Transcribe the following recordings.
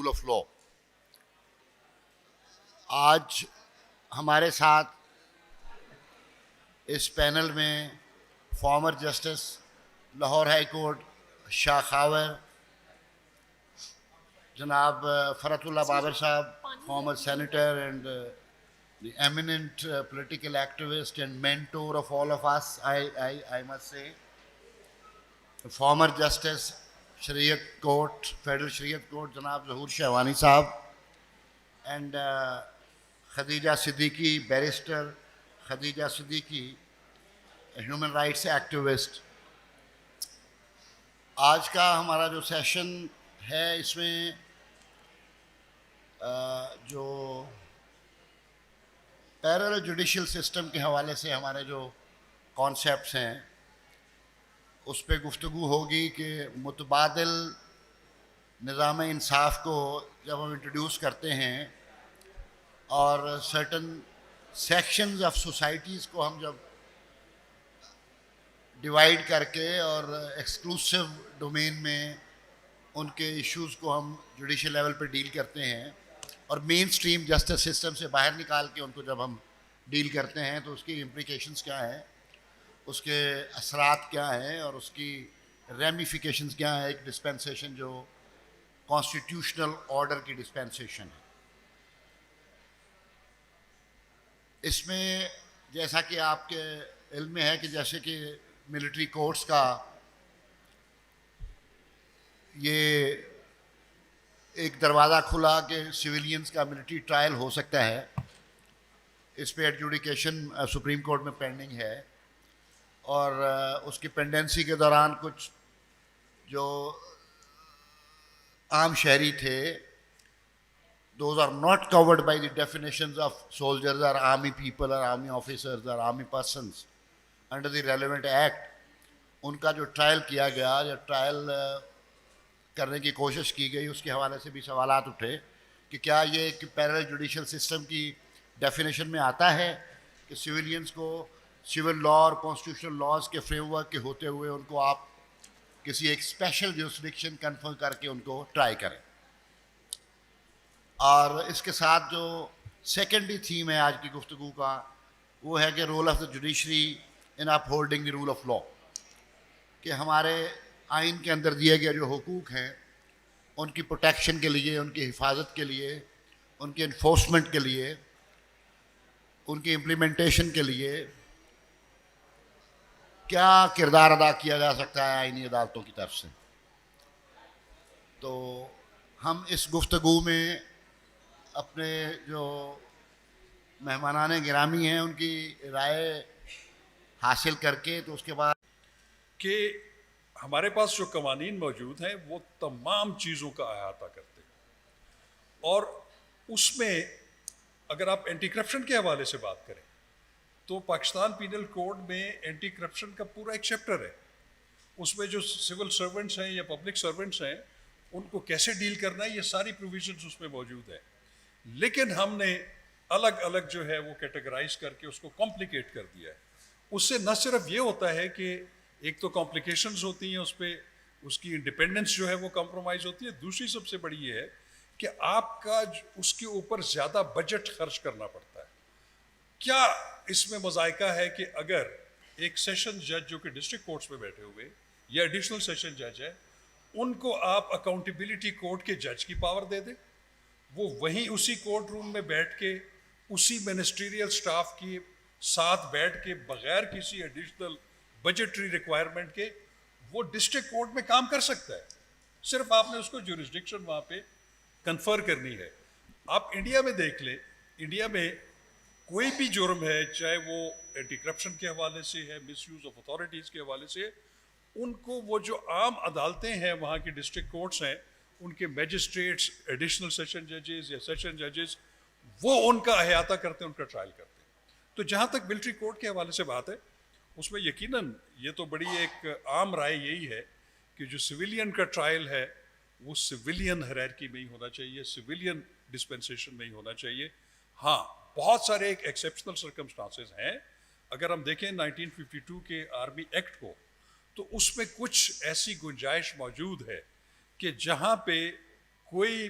rule of law. آج ہمارے ساتھ اس پینل میں former justice Lahore high court Shah Khawar جناب فرت اللہ بابر صاحب, former senator and the eminent political activist and mentor of all of us, I must say. Former Justice Shariat Court, Federal Shariat Court, Janab Zahoor Shahwani Sahab, and Khadija Siddiqui, barrister Khadija Siddiqui, a human rights activist. آج کا ہمارا جو session ہے اس میں جو parallel judicial system کے حوالے سے ہمارے جو کانسیپٹس ہیں اس پہ گفتگو ہوگی کہ متبادل نظام انصاف کو جب ہم انٹروڈیوس کرتے ہیں اور سرٹن سیکشنز آف سوسائٹیز کو ہم جب ڈیوائڈ کر کے اور ایکسکلوسیو ڈومین میں ان کے ایشوز کو ہم جوڈیشل لیول پہ ڈیل کرتے ہیں اور مین سٹریم جسٹس سسٹم سے باہر نکال کے ان کو جب ہم ڈیل کرتے ہیں تو اس کی امپلیکیشنز کیا ہیں, اس کے اثرات کیا ہیں اور اس کی ریمیفیکیشنز کیا ہیں. ایک ڈسپینسیشن جو کانسٹیٹیوشنل آرڈر کی ڈسپینسیشن ہے, اس میں جیسا کہ آپ کے علم میں ہے کہ جیسے کہ ملٹری کورٹس کا یہ ایک دروازہ کھلا کہ سویلینز کا ملٹری ٹرائل ہو سکتا ہے. اس پہ ایڈجوڈیکیشن سپریم کورٹ میں پینڈنگ ہے اور اس کی پینڈنسی کے دوران کچھ جو عام شہری تھے, those are not covered by the definitions of soldiers or army people or army officers or army persons under the relevant act. ان کا جو ٹرائل کیا گیا یا ٹرائل کرنے کی کوشش کی گئی اس کے حوالے سے بھی سوالات اٹھے کہ کیا یہ ایک پیرل جوڈیشل سسٹم کی ڈیفینیشن میں آتا ہے کہ سویلینز کو سول لا اور کانسٹیٹیوشنل لاز کے فریم ورک کے ہوتے ہوئے ان کو آپ کسی ایک اسپیشل جورسڈکشن کنفرم کر کے ان کو ٹرائی کریں. اور اس کے ساتھ جو سیکنڈری تھیم ہے آج کی گفتگو کا وہ ہے کہ rule of the judiciary in upholding the rule of law, کہ ہمارے آئین کے اندر دیے گئے جو حقوق ہیں ان کی پروٹیکشن کے لیے, ان کی حفاظت کے لیے, ان کی انفورسمنٹ کے لیے, ان کی امپلیمنٹیشن کے لیے کیا کردار ادا کیا جا سکتا ہے آئینی عدالتوں کی طرف سے. تو ہم اس گفتگو میں اپنے جو مہمانان گرامی ہیں ان کی رائے حاصل کر کے تو اس کے بعد کہ ہمارے پاس جو قوانین موجود ہیں وہ تمام چیزوں کا احاطہ کرتے ہیں اور اس میں اگر آپ اینٹی کرپشن کے حوالے سے بات کریں تو پاکستان پینل کوڈ میں اینٹی کرپشن کا پورا ایک چیپٹر ہے. اس میں جو سول سرونٹس ہیں یا پبلک سرونٹس ہیں ان کو کیسے ڈیل کرنا ہے یہ ساری پروویژنس اس میں موجود ہیں, لیکن ہم نے الگ الگ جو ہے وہ کیٹیگرائز کر کے اس کو کمپلیکیٹ کر دیا ہے. اس سے نہ صرف یہ ہوتا ہے کہ ایک تو کمپلیکیشنز ہوتی ہیں اس پہ, اس کی انڈیپینڈنس جو ہے وہ کمپرومائز ہوتی ہے, دوسری سب سے بڑی یہ ہے کہ آپ کا اس کے اوپر زیادہ بجٹ خرچ کرنا پڑتا ہے. کیا اس میں مذائقہ ہے کہ اگر ایک سیشن جج جو کہ ڈسٹرکٹ کورٹس میں بیٹھے ہوئے یا ایڈیشنل سیشن جج ہے ان کو آپ اکاؤنٹیبلٹی کورٹ کے جج کی پاور دے دیں, وہ وہیں اسی کورٹ روم میں بیٹھ کے اسی منسٹریل سٹاف کے ساتھ بیٹھ کے بغیر کسی ایڈیشنل بجٹری ریکوائرمنٹ کے وہ ڈسٹرکٹ کورٹ میں کام کر سکتا ہے. صرف آپ نے اس کو جورسڈکشن وہاں پہ کنفر کرنی ہے. آپ انڈیا میں دیکھ لیں, انڈیا میں کوئی بھی جرم ہے چاہے وہ اینٹی کرپشن کے حوالے سے ہے, مس یوز آف اتھارٹیز کے حوالے سے, ان کو وہ جو عام عدالتیں ہیں وہاں کی ڈسٹرکٹ کورٹس ہیں ان کے میجسٹریٹس, ایڈیشنل سیشن ججز یا سیشن ججز وہ ان کا احاطہ کرتے ہیں, ان کا ٹرائل کرتے ہیں. تو جہاں تک ملٹری کورٹ کے حوالے سے بات ہے اس میں یقیناً یہ تو بڑی ایک عام رائے یہی ہے کہ جو سویلین کا ٹرائل ہے وہ سویلین ہیرارکی میں ہی ہونا چاہیے, سویلین ڈسپینسیشن میں ہی ہونا چاہیے. ہاں بہت سارے ایک ایکسیپشنل سرکمسٹانسز ہیں. اگر ہم دیکھیں 1952 کے آرمی ایکٹ کو تو اس میں کچھ ایسی گنجائش موجود ہے کہ جہاں پہ کوئی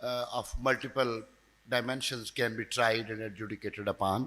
of multiple dimensions can be tried and adjudicated upon.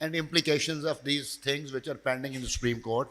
and implications of these things which are pending in the Supreme Court,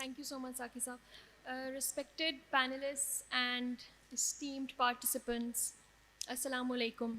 Thank you so much, Saki Saab. Respected panelists and esteemed participants, Assalamu alaikum.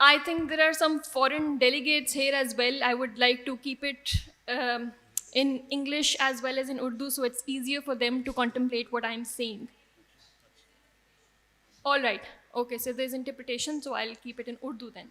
I think there are some foreign delegates here as well. I would like to keep it in English as well as in Urdu so it's easier for them to contemplate what I'm saying. All right. Okay, so there's interpretation, so I'll keep it in Urdu then.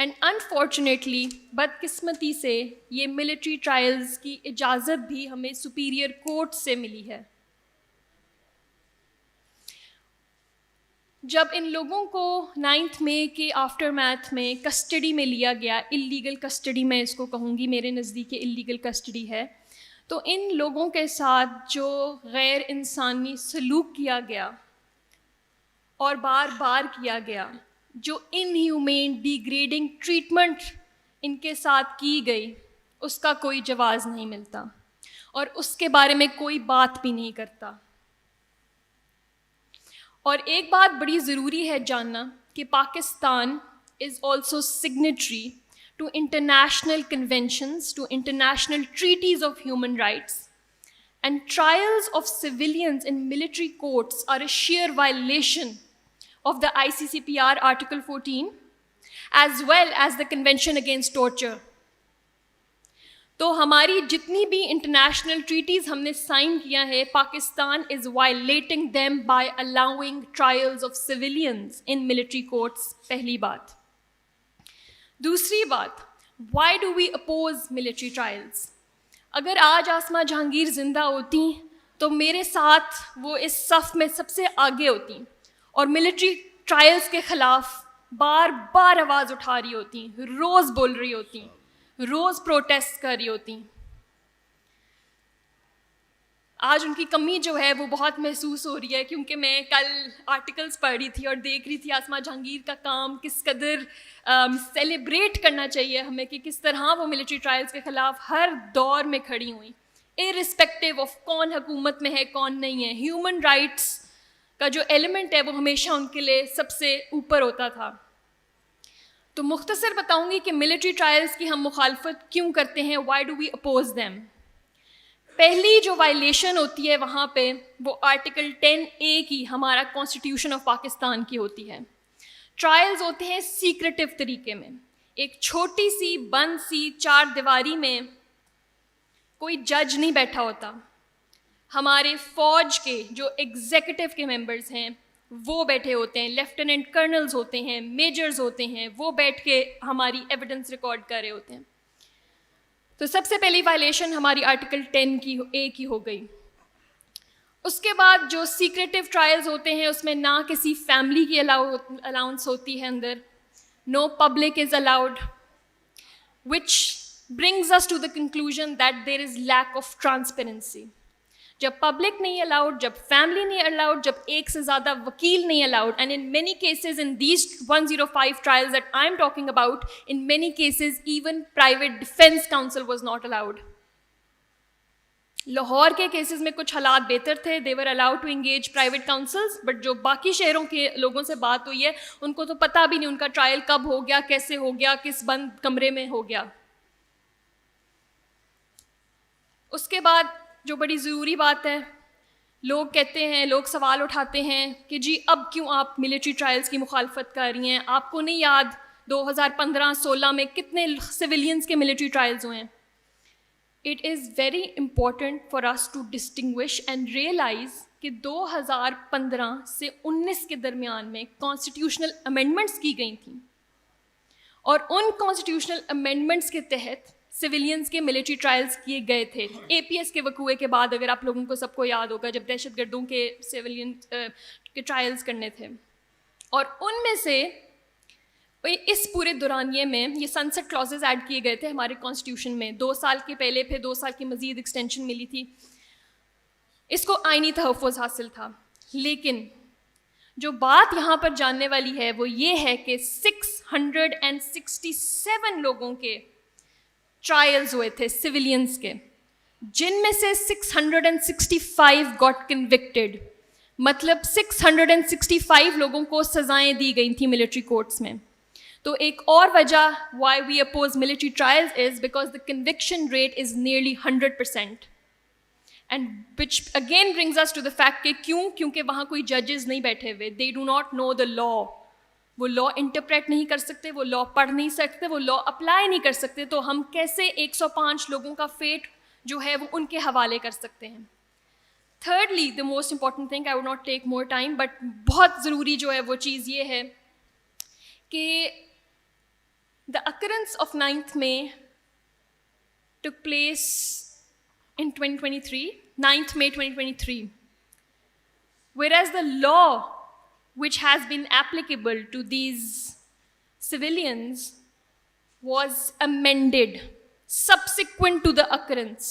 And unfortunately بدقسمتی سے یہ military trials کی اجازت بھی ہمیں superior court سے ملی ہے. جب ان لوگوں کو 9 مئی کے آفٹر میتھ میں کسٹڈی میں لیا گیا، اللیگل کسٹڈی میں اس کو کہوں گی، میرے نزدیک اللیگل کسٹڈی ہے، تو ان لوگوں کے ساتھ جو غیر انسانی سلوک کیا گیا اور بار بار کیا گیا، جو انہیومین ڈیگریڈنگ ٹریٹمنٹ ان کے ساتھ کی گئی، اس کا کوئی جواز نہیں ملتا اور اس کے بارے میں کوئی بات بھی نہیں کرتا. اور ایک بات بڑی ضروری ہے جاننا کہ Pakistan is also signatory to international conventions, to international treaties of human rights, and trials of civilians in military courts are a sheer violation of the ICCPR Article 14 as well as the Convention Against Torture. تو ہماری جتنی بھی international treaties ہم نے sign کیا ہے، Pakistan is violating them by allowing trials of civilians in military courts. پہلی بات. دوسری بات، why do we oppose military trials? اگر آج آسمہ جہانگیر زندہ ہوتی تو میرے ساتھ وہ اس صف میں سب سے آگے ہوتی اور ملٹری ٹرائلز کے خلاف بار بار آواز اٹھا رہی ہوتی، روز بول رہی ہوتی، روز پروٹیسٹ کر رہی ہوتی. آج ان کی کمی جو ہے وہ بہت محسوس ہو رہی ہے، کیونکہ میں کل آرٹیکلز پڑھ رہی تھی اور دیکھ رہی تھی آسمہ جہانگیر کا کام کس قدر سیلیبریٹ کرنا چاہیے ہمیں، کہ کس طرح وہ ملٹری ٹرائلز کے خلاف ہر دور میں کھڑی ہوئیں، ارسپیکٹیو آف کون حکومت میں ہے کون نہیں ہے. ہیومن رائٹس کا جو ایلیمنٹ ہے وہ ہمیشہ ان کے لیے سب سے اوپر ہوتا تھا. تو مختصر بتاؤں گی کہ ملٹری ٹرائلز کی ہم مخالفت کیوں کرتے ہیں، why do we oppose them. پہلی جو وائلیشن ہوتی ہے وہاں پہ وہ آرٹیکل 10A کی، ہمارا کانسٹیٹیوشن آف پاکستان کی ہوتی ہے. ٹرائلز ہوتے ہیں سیکریٹو طریقے میں، ایک چھوٹی سی بند سی 4 دیواری میں کوئی جج نہیں بیٹھا ہوتا. ہمارے فوج کے جو ایگزیکٹو کے ممبرز ہیں وہ بیٹھے ہوتے ہیں، لیفٹیننٹ کرنلز ہوتے ہیں، میجرز ہوتے ہیں، وہ بیٹھ کے ہماری ایویڈنس ریکارڈ کر رہے ہوتے ہیں. تو سب سے پہلی وائلیشن ہماری آرٹیکل 10A کی ہو گئی. اس کے بعد جو سیکریٹو ٹرائلز ہوتے ہیں اس میں نہ کسی فیملی کی الاؤنس ہوتی ہے اندر، no public is allowed, which brings us to the conclusion that there is lack of transparency. جب پبلک نہیں الاؤڈ، جب فیملی نہیں الاؤڈ، جب ایک سے زیادہ وکیل نہیں allowed, and in many cases in these 105 trials that I am talking about, in many cases even private defence counsel was not allowed. Lahore کے کیسز میں کچھ حالات بہتر تھے، they were allowed to engage private counsels, but جو باقی شہروں کے لوگوں سے بات ہوئی ہے ان کو تو پتہ بھی نہیں ان کا ٹرائل کب ہو گیا، کیسے ہو گیا، کس بند کمرے میں ہو گیا. اس کے بعد جو بڑی ضروری بات ہے، لوگ کہتے ہیں، لوگ سوال اٹھاتے ہیں کہ جی اب کیوں آپ ملٹری ٹرائلز کی مخالفت کر رہی ہیں؟ آپ کو نہیں یاد 2015-16 میں کتنے سویلینز کے ملٹری ٹرائلز ہوئے ہیں؟ It is very important for us to distinguish and realise کہ 2015 سے 19 کے درمیان میں کانسٹیٹیوشنل امینڈمنٹس کی گئی تھیں، اور ان کانسٹیٹیوشنل امینڈمنٹس کے تحت سویلینز کے ملٹری ٹرائلز کیے گئے تھے. APS کے وقوعے کے بعد، اگر آپ لوگوں کو سب کو یاد ہوگا، جب دہشت گردوں کے سویلین کے ٹرائلز کرنے تھے، اور ان میں سے اس پورے دورانیے میں یہ سنسٹ کلازز ایڈ کیے گئے تھے ہمارے کانسٹیٹیوشن میں. 2 سال کے پہلے، پھر 2 سال کی مزید ایکسٹینشن ملی تھی. اس کو آئینی تحفظ حاصل تھا. لیکن جو بات یہاں پر جاننے والی ہے وہ یہ ہے کہ 667 لوگوں کے ٹرائلز ہوئے تھے سویلینز کے، جن میں سے 665 گاٹ کنوکٹڈ، مطلب 665 لوگوں کو سزائیں دی گئی تھیں ملٹری کورٹس میں. تو ایک اور وجہ why we oppose military trials is because the conviction rate is nearly 100%. And which again brings us to the fact کہ کیونکہ وہاں کوئی ججز نہیں بیٹھے ہوئے، دے ڈو ناٹ نو دا لا. وہ لا انٹرپریٹ نہیں کر سکتے، وہ لا پڑھ نہیں سکتے، وہ لا اپلائی نہیں کر سکتے. تو ہم کیسے 105 لوگوں کا فیٹ جو ہے وہ ان کے حوالے کر سکتے ہیں؟ Thirdly, the most important thing, I would not take more time, but بہت ضروری جو ہے وہ چیز یہ ہے کہ The occurrence of 9th May took place in 2023, 9th May 2023, whereas the law which has been applicable to these civilians was amended subsequent to the occurrence.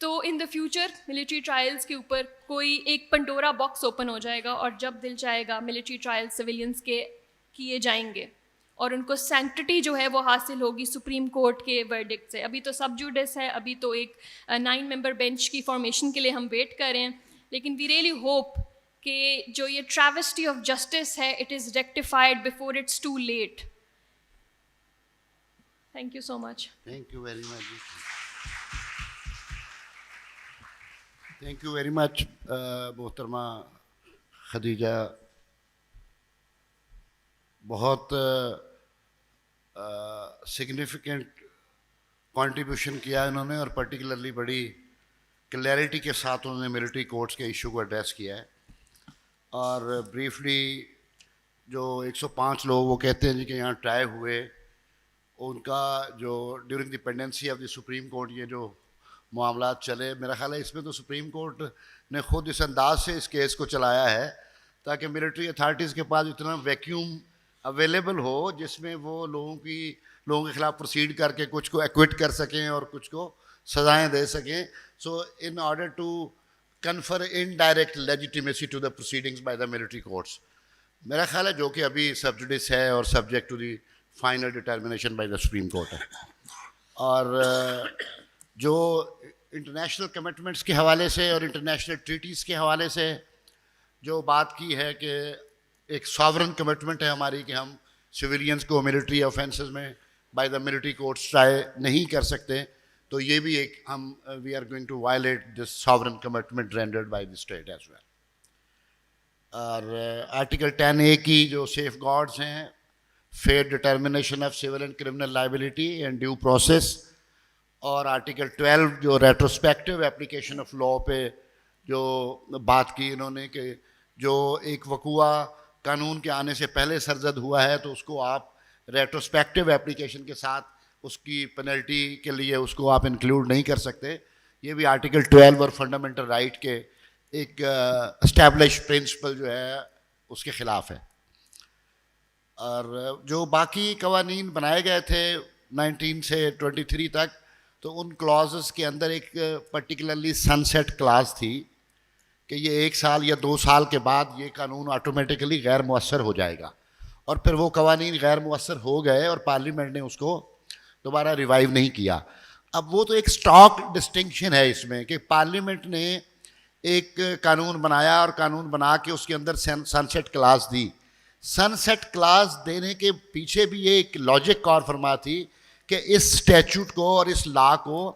تو ان دا فیوچر ملٹری ٹرائلز کے اوپر کوئی ایک پنڈورا باکس اوپن ہو جائے گا اور جب دل چاہے گا ملٹری ٹرائل سویلینس کے کیے جائیں گے اور ان کو سینکٹٹی جو ہے وہ حاصل ہوگی سپریم کورٹ کے ورڈکٹ سے. ابھی تو سب جوڈس ہے, ابھی تو ایک 9 ممبر بینچ کی فارمیشن کے لیے ہم ویٹ کر رہے ہیں, لیکن وی ریئلی ہوپ کہ جو یہ ٹریوسٹی آف جسٹس ہے it is rectified before it's too late. Thank you so much. Thank you very much. Thank you very much محترمہ خدیجہ. بہت سگنیفیکنٹ کنٹریبیوشن کیا انہوں نے, اور پرٹیکولرلی بڑی کلیئرٹی کے ساتھ انہوں نے ملٹری کورٹس کے ایشو کو ایڈریس کیا ہے. اور بریفلی جو 105 لوگ وہ کہتے ہیں جی کہ یہاں ٹرائی ہوئے, ان کا جو during the pendency of the supreme court یہ جو معاملات چلے, میرا خیال ہے اس میں تو سپریم کورٹ نے خود اس انداز سے اس کیس کو چلایا ہے تاکہ ملٹری اتھارٹیز کے پاس اتنا ویکیوم اویلیبل ہو جس میں وہ لوگوں کے خلاف پروسیڈ کر کے کچھ کو ایکوٹ کر سکیں اور کچھ کو سزائیں دے سکیں. So in order to confer indirect legitimacy to the proceedings by the military courts, میرا خیال ہے جو کہ ابھی سبجوڈس ہے اور subject to the final determination by the supreme court ہے. اور جو انٹرنیشنل کمٹمنٹس کے حوالے سے اور انٹرنیشنل ٹریٹیز کے حوالے سے جو بات کی ہے کہ ایک ساورن کمٹمنٹ ہے ہماری کہ ہم سویلینس کو ملٹری آفینسز میں by the military courts try نہیں کر سکتے, تو یہ بھی ایک ہم we are going to violate this sovereign commitment rendered by the state as well. اور آرٹیکل 10A کی جو سیف گارڈز ہیں, fair determination of civil and criminal liability and due process, اور آرٹیکل 12 جو ریٹروسپیکٹیو اپلیکیشن آف لاء پہ جو بات کی انہوں نے کہ جو ایک وقوع قانون کے آنے سے پہلے سرزد ہوا ہے تو اس کو آپ ریٹروسپیکٹیو اپلیکیشن کے ساتھ اس کی پینلٹی کے لیے اس کو آپ انکلوڈ نہیں کر سکتے. یہ بھی آرٹیکل 12 اور فنڈامنٹل رائٹ کے ایک اسٹیبلش پرنسپل جو ہے اس کے خلاف ہے. اور جو باقی قوانین بنائے گئے تھے 19 سے 23 تک, تو ان کلازز کے اندر ایک پرٹیکولرلی سن سیٹ کلاز تھی کہ یہ 1 سال یا 2 سال کے بعد یہ قانون آٹومیٹیکلی غیر مؤثر ہو جائے گا, اور پھر وہ قوانین غیر مؤثر ہو گئے اور پارلیمنٹ نے اس کو دوبارہ ریوائیو نہیں کیا. اب وہ تو ایک اسٹاک ڈسٹنکشن ہے اس میں کہ پارلیمنٹ نے ایک قانون بنایا اور قانون بنا کے اس کے اندر سن سیٹ کلاز دی. سن سیٹ کلاز دینے کے پیچھے بھی یہ ایک لاجک کار فرما تھی کہ اس اسٹیچوٹ کو اور اس لا کو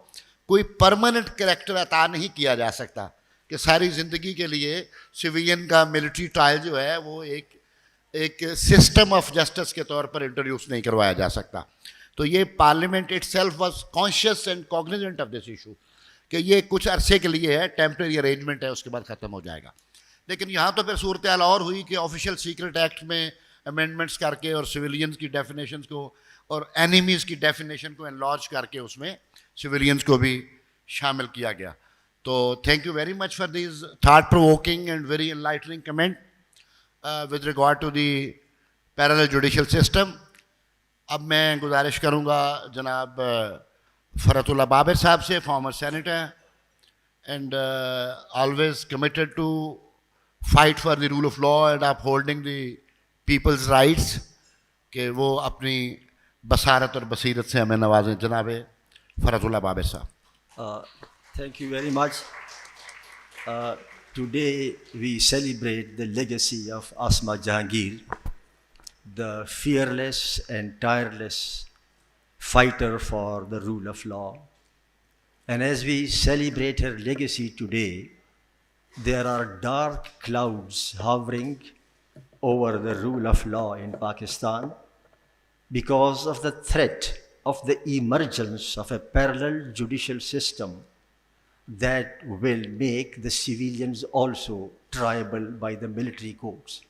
کوئی پرماننٹ کریکٹر عطا نہیں کیا جا سکتا کہ ساری زندگی کے لیے سویلین کا ملٹری ٹرائل جو ہے وہ ایک سسٹم آف جسٹس کے طور پر انٹروڈیوس نہیں کروایا جا سکتا. تو یہ parliament itself was conscious and cognizant of this issue کہ یہ کچھ عرصے کے لیے ہے, ٹیمپریری ارینجمنٹ ہے, اس کے بعد ختم ہو جائے گا. لیکن یہاں تو پھر صورتحال اور ہوئی کہ آفیشیل سیکرٹ ایکٹ میں امینڈمنٹس کر کے اور سویلینز کی ڈیفینیشنز کو اور اینیمیز کی ڈیفینیشن کو انلارج کر کے اس میں سویلینز کو بھی شامل کیا گیا. تو thank you very much for these thought provoking and very enlightening comment with regard to the parallel judicial system. اب میں گزارش کروں گا جناب فرحت اللہ بابر صاحب سے, former senator and always committed to fight for the rule of law and upholding the people's rights, کہ وہ اپنی بصارت اور بصیرت سے ہمیں نوازیں. جناب فرحت اللہ بابر صاحب. Thank you very much. Today we celebrate the legacy of Asma Jahangir, the fearless and tireless fighter for the rule of law. And as we celebrate her legacy today, there are dark clouds hovering over the rule of law in Pakistan because of the threat of the emergence of a parallel judicial system that will make the civilians also triable by the military courts.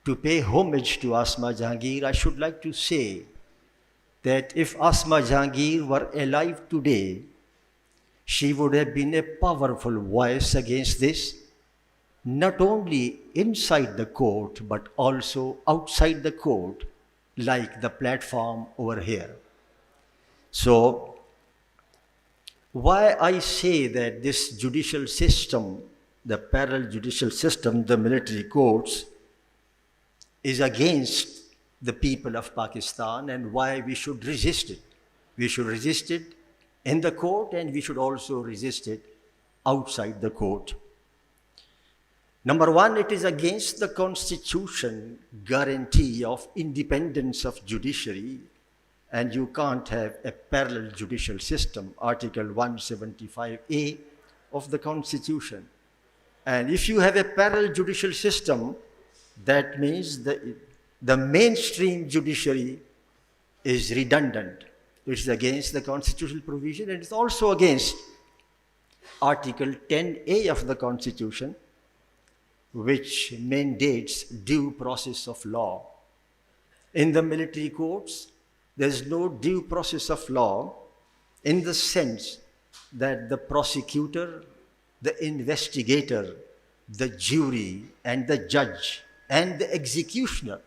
To pay homage to Asma Jahangir, I should like to say that if Asma Jahangir were alive today, she would have been a powerful voice against this, not only inside the court but also outside the court, like the platform over here. So Why I say that this judicial system, the parallel judicial system, the military courts, is against the people of Pakistan, and why we should resist it. We should resist it in the court, and we should also resist it outside the court. Number one, it is against the Constitution guarantee of independence of judiciary, and you can't have a parallel judicial system, Article 175A of the Constitution. And if you have a parallel judicial system, that means the mainstream judiciary is redundant. It's against the constitutional provision, and it's also against Article 10A of the Constitution, which mandates due process of law. In the military courts, there is no due process of law in the sense that the prosecutor, the investigator, the jury, and the judge, and the executioner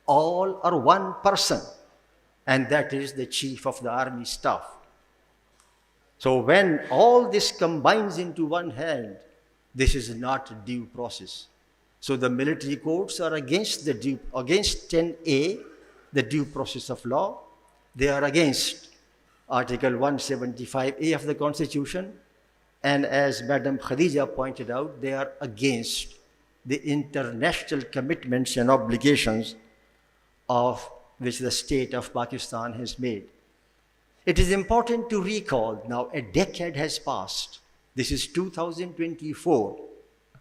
all are one person, and that is the chief of the army staff. So when all this combines into one hand, this is not due process. So the military courts are against 10A, the due process of law. They are against Article 175A of the Constitution. And as Madam Khadija pointed out, they are against the international commitments and obligations of which the state of Pakistan has made. It is important to recall now a decade has passed. This is 2024.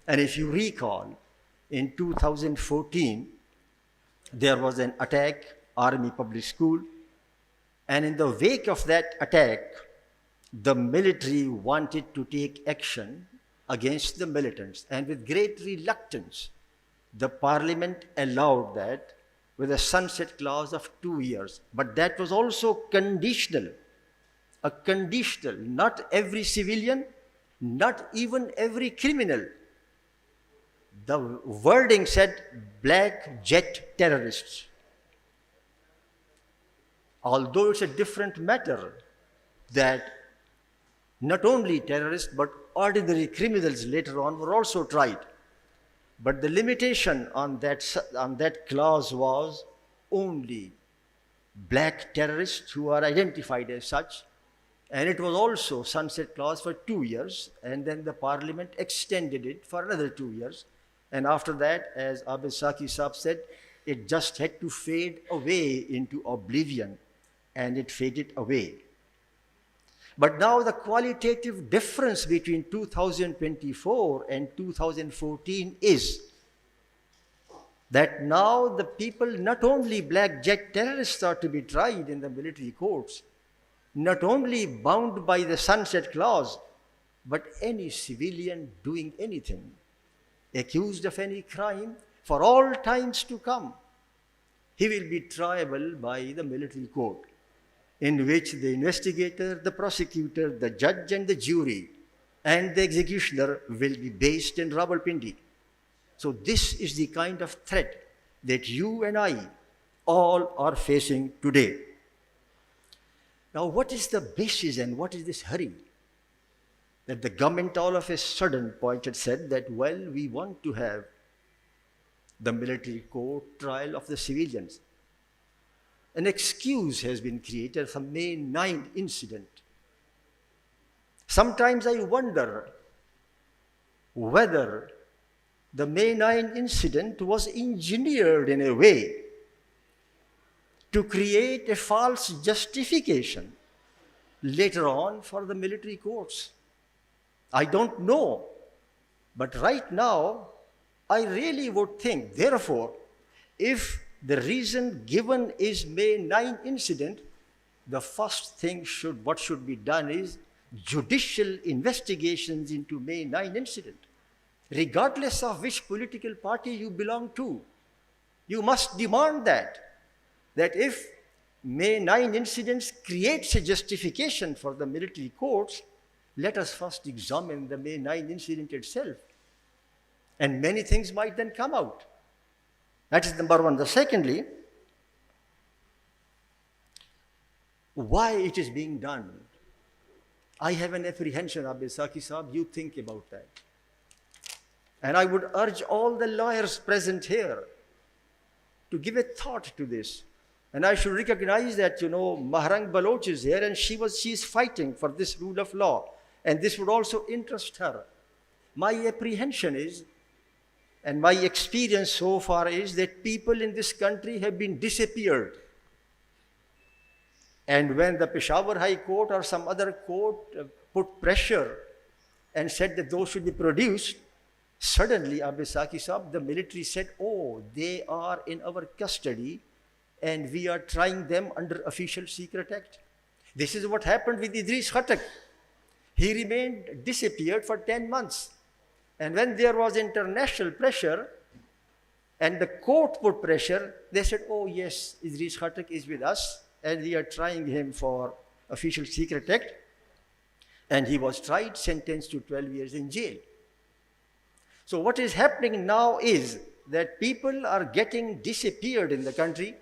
And if you recall, in 2014, there was an attack, Army Public School, and in the wake of that attack, the military wanted to take action against the militants, and with great reluctance, the parliament allowed that with a sunset clause of 2 years. But that was also conditional, a conditional, not every civilian, not even every criminal. The wording said black jet terrorists. Although it's a different matter that not only terrorists but ordinary criminals later on were also tried. But the limitation on that clause was only black terrorists who are identified as such. And it was also sunset clause for 2 years, and then the parliament extended it for another 2 years. And after that, as Abid Saki Saab said, it just had to fade away into oblivion, and it faded away. But now the qualitative difference between 2024 and 2014 is that now the people, not only black jet terrorists are to be tried in the military courts, not only bound by the sunset clause, but any civilian doing anything, accused of any crime for all times to come, he will be triable by the military court, in which the investigator, the prosecutor, the judge and the jury and the executioner will be based in Rawalpindi. So this is the kind of threat that you and I all are facing today. Now, what is the basis and what is this hurry? That the government all of a sudden said that, well, we want to have the military court trial of the civilians. An excuse has been created for May 9 incident. Sometimes I wonder whether the May 9 incident was engineered in a way to create a false justification later on for the military courts. I don't know, but right now, I really would think, therefore, if the reason given is May 9 incident, the first thing what should be done is judicial investigations into May 9 incident. Regardless of which political party you belong to, you must demand that if May 9 incidents creates a justification for the military courts, let us first examine the May 9 incident itself. And many things might then come out. That is number one. Secondly, why it is being done. I have an apprehension, Abid Saki Saab, you think about that. And I would urge all the lawyers present here to give a thought to this. And I should recognize that, Mahrang Baloch is here and she is fighting for this rule of law. And this would also interest her. My apprehension is, and my experience so far is, that people in this country have been disappeared. And when the Peshawar High Court or some other court put pressure and said that those should be produced, suddenly, Abid Saki Saab, the military said, oh, they are in our custody and we are trying them under Official Secret Act. This is what happened with Idris Khattak. He remained disappeared for 10 months. And when there was international pressure and the court put pressure, they said, oh yes, Idris Khattak is with us and we are trying him for Official Secret Act. And he was tried, sentenced to 12 years in jail. So what is happening now is that people are getting disappeared in the country.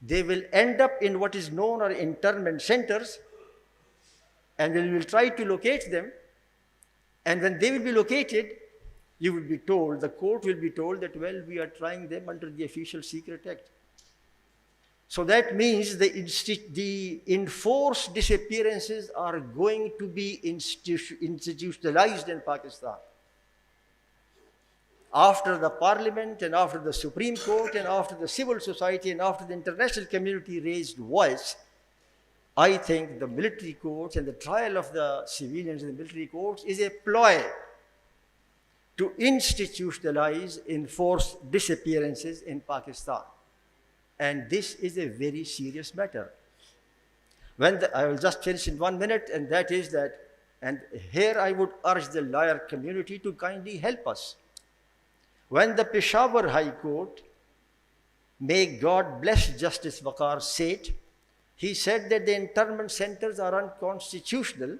They will end up in what is known as internment centers, and we will try to locate them. And when they will be located, you will be told, the court will be told that, well, we are trying them under the Official Secret Act. So that means the enforced disappearances are going to be institutionalized in Pakistan. After the parliament and after the Supreme Court and after the civil society and after the international community raised voice, I think the military courts and the trial of the civilians in the military courts is a ploy to institutionalize enforced disappearances in Pakistan. And this is a very serious matter. I will just finish in 1 minute, and that is that, and here I would urge the lawyer community to kindly help us. When the Peshawar High Court, may God bless Justice Waqar Seth, he said that the internment centers are unconstitutional.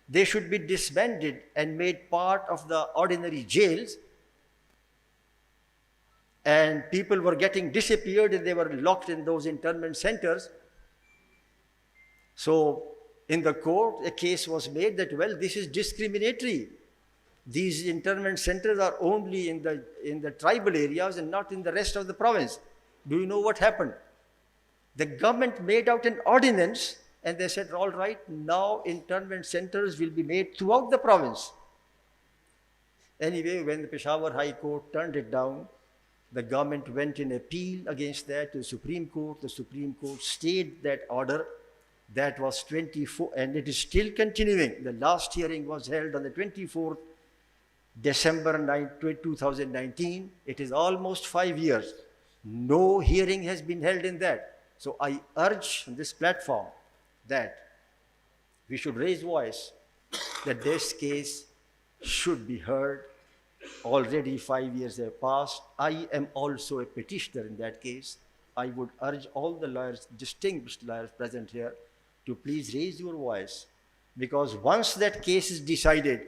They should be disbanded and made part of the ordinary jails. And people were getting disappeared and they were locked in those internment centers. So in the court, a case was made that, well, this is discriminatory. These internment centers are only in the tribal areas and not in the rest of the province. Do you know what happened? The government made out an ordinance and they said, all right, now internment centers will be made throughout the province. Anyway, when the Peshawar High Court turned it down, the government went in appeal against that to the Supreme Court. The Supreme Court stayed that order. That was 24, and it is still continuing. The last hearing was held on the 24th December 2019. It is almost 5 years. No hearing has been held in that. So I urge on this platform that we should raise voice, that this case should be heard. Already 5 years have passed. I am also a petitioner in that case. I would urge all the lawyers, distinguished lawyers present here, to please raise your voice, because once that case is decided,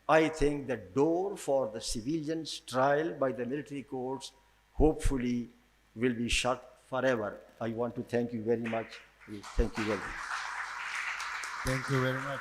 I think the door for the civilians' trial by the military courts hopefully will be shut forever. I want to thank you very much. Thank you very much. Thank you very much,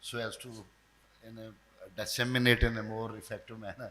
so as to disseminate in a more effective manner.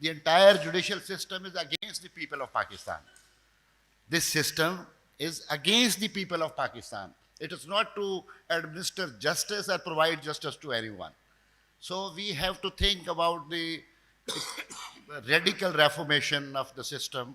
The entire judicial system is against the people of Pakistan. This system is against the people of Pakistan. It is not to administer justice or provide justice to anyone. So we have to think about the radical reformation of the system,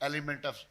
element of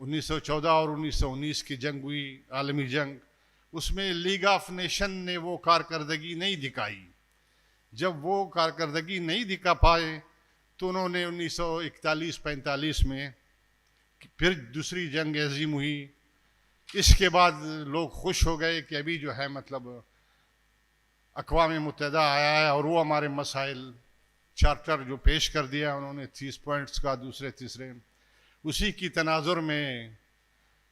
1914 اور 1919 کی جنگ ہوئی، عالمی جنگ، اس میں league of nation نے وہ کارکردگی نہیں دکھائی. جب وہ کارکردگی نہیں دکھا پائے تو انہوں نے 1941-45 میں پھر دوسری جنگ عظیم ہوئی. اس کے بعد لوگ خوش ہو گئے کہ ابھی جو ہے مطلب اقوام متحدہ آیا ہے اور وہ ہمارے مسائل چارٹر جو پیش کر دیا انہوں نے 30 پوائنٹس کا، دوسرے تیسرے، اسی کی تناظر میں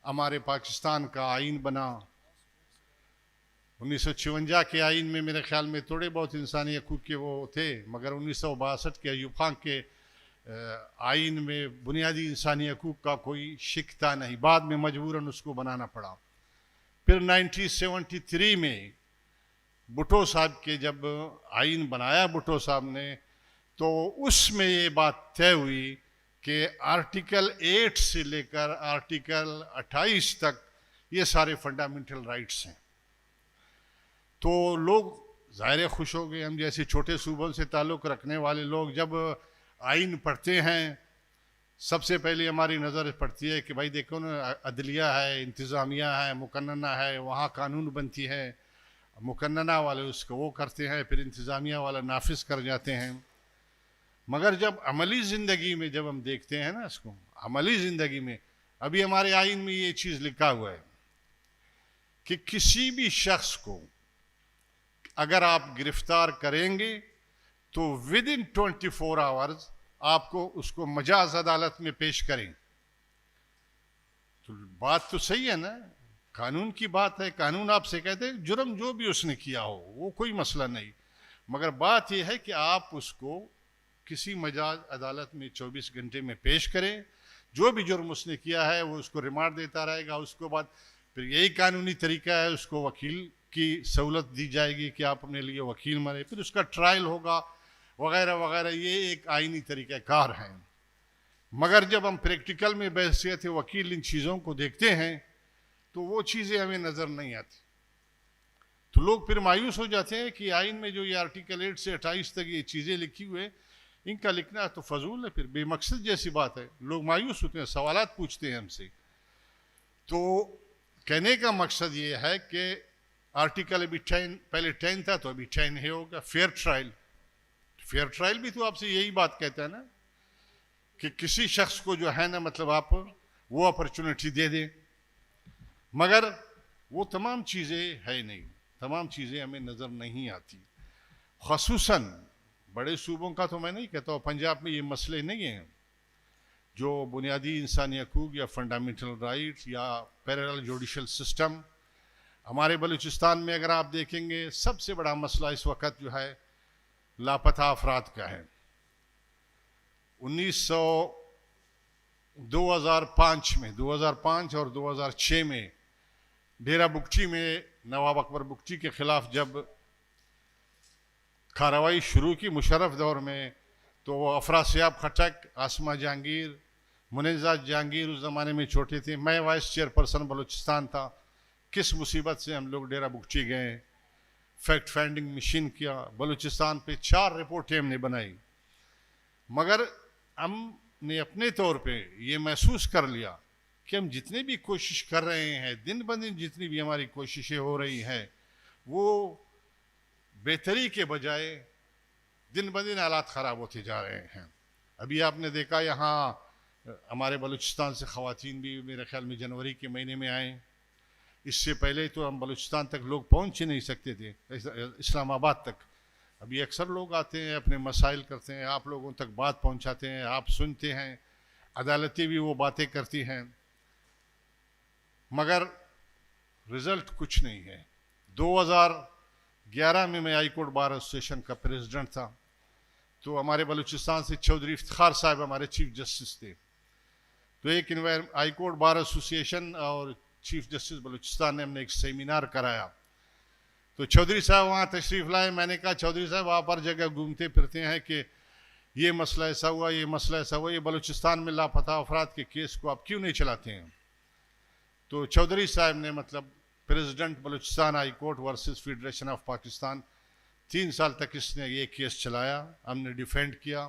ہمارے پاکستان کا آئین بنا. 1956 کے آئین میں میرے خیال میں تھوڑے بہت انسانی حقوق کے وہ تھے، مگر 1962 کے ایوب خان کے آئین میں بنیادی انسانی حقوق کا کوئی شک تھا نہیں. بعد میں مجبوراً اس کو بنانا پڑا. پھر 1973 میں بھٹو صاحب کے جب آئین بنایا بھٹو صاحب نے، تو اس میں یہ بات طے ہوئی کہ آرٹیکل 8 سے لے کر آرٹیکل 28 تک یہ سارے فنڈامنٹل رائٹس ہیں. تو لوگ ظاہر خوش ہو گئے. ہم جیسے چھوٹے صوبوں سے تعلق رکھنے والے لوگ جب آئین پڑھتے ہیں، سب سے پہلے ہماری نظر پڑتی ہے کہ بھائی دیکھو نا، عدلیہ ہے، انتظامیہ ہے، مقننہ ہے، وہاں قانون بنتی ہے، مقننہ والے اس کو وہ کرتے ہیں، پھر انتظامیہ والا نافذ کر جاتے ہیں. مگر جب عملی زندگی میں جب ہم دیکھتے ہیں نا اس کو، عملی زندگی میں ابھی ہمارے آئین میں یہ چیز لکھا ہوا ہے کہ کسی بھی شخص کو اگر آپ گرفتار کریں گے تو ودن 24 آورز آپ کو اس کو مجاز عدالت میں پیش کریں. تو بات تو صحیح ہے نا، قانون کی بات ہے. قانون آپ سے کہتے ہیں جرم جو بھی اس نے کیا ہو وہ کوئی مسئلہ نہیں، مگر بات یہ ہے کہ آپ اس کو کسی مجاز عدالت میں 24 گھنٹے میں پیش کریں. جو بھی جرم اس نے کیا ہے وہ اس کو ریمانڈ دیتا رہے گا. اس کے بعد پھر یہی قانونی طریقہ ہے، اس کو وکیل کی سہولت دی جائے گی کہ آپ اپنے لیے وکیل مرے، پھر اس کا ٹرائل ہوگا وغیرہ وغیرہ. یہ ایک آئینی طریقہ کار ہے. مگر جب ہم پریکٹیکل میں بحیثیت وکیل ان چیزوں کو دیکھتے ہیں تو وہ چیزیں ہمیں نظر نہیں آتی. تو لوگ پھر مایوس ہو جاتے ہیں کہ آئین میں جو یہ آرٹیکل 8 سے 28 تک یہ چیزیں لکھی ہوئے، ان کا لکھنا تو فضول ہے، پھر بے مقصد جیسی بات ہے. لوگ مایوس ہوتے ہیں، سوالات پوچھتے ہیں ہم سے. تو کہنے کا مقصد یہ ہے کہ آرٹیکل ابھی 10، پہلے 10 تھا تو ابھی 10 ہے ہوگا. فیئر ٹرائل، فیئر ٹرائل بھی تو آپ سے یہی بات کہتا ہے نا کہ کسی شخص کو جو ہے نا مطلب آپ وہ اپرچونٹی دے دیں. مگر وہ تمام چیزیں ہے نہیں، تمام چیزیں ہمیں نظر نہیں آتی. خصوصاً بڑے صوبوں کا تو میں نہیں کہتا ہوں، پنجاب میں یہ مسئلے نہیں ہیں جو بنیادی انسانی حقوق یا فنڈامنٹل رائٹس یا پیرالل جوڈیشل سسٹم. ہمارے بلوچستان میں اگر آپ دیکھیں گے سب سے بڑا مسئلہ اس وقت جو ہے لاپتہ افراد کا ہے. 2005 میں 2005 اور 2006 میں ڈیرہ بگٹی میں نواب اکبر بگٹی کے خلاف جب کارروائی شروع کی مشرف دور میں، تو افراسیاب خٹک، آسمہ جہانگیر، منیزہ جہانگیر اس زمانے میں چھوٹے تھے، میں وائس چیئر پرسن بلوچستان تھا. کس مصیبت سے ہم لوگ ڈیرہ بگٹی گئے، فیکٹ فائنڈنگ مشین کیا، بلوچستان پہ 4 رپورٹیں ہم نے بنائی. مگر ہم نے اپنے طور پہ یہ محسوس کر لیا کہ ہم جتنے بھی کوشش کر رہے ہیں، دن بدن جتنی بھی ہماری کوششیں ہو رہی ہیں، وہ بہتری کے بجائے دن بدن حالات خراب ہوتے جا رہے ہیں. ابھی آپ نے دیکھا یہاں ہمارے بلوچستان سے خواتین بھی میرے خیال میں جنوری کے مہینے میں آئیں. اس سے پہلے تو ہم بلوچستان تک لوگ پہنچ ہی نہیں سکتے تھے، اسلام آباد تک. ابھی اکثر لوگ آتے ہیں، اپنے مسائل کرتے ہیں، آپ لوگوں تک بات پہنچاتے ہیں، آپ سنتے ہیں، عدالتیں بھی وہ باتیں کرتی ہیں، مگر رزلٹ کچھ نہیں ہے. 2011 میں ہائی کورٹ بار ایسوسیشن کا پریزیڈنٹ تھا، تو ہمارے بلوچستان سے چودھری افتخار صاحب ہمارے چیف جسٹس تھے. تو ایک ہائی کورٹ بار ایسوسیشن اور چیف جسٹس بلوچستان نے ہم نے ایک سیمینار کرایا. تو چودھری صاحب وہاں تشریف لائے. میں نے کہا چودھری صاحب آپ ہر جگہ گھومتے پھرتے ہیں کہ یہ مسئلہ ایسا ہوا، یہ مسئلہ ایسا ہوا، یہ بلوچستان میں لاپتہ افراد کے کیس کو آپ کیوں نہیں چلاتے ہیں؟ تو چودھری صاحب نے مطلب president Balochistan high court versus federation of Pakistan 3 سال تک اس نے یہ کیس چلایا. ہم نے ڈیفینڈ کیا.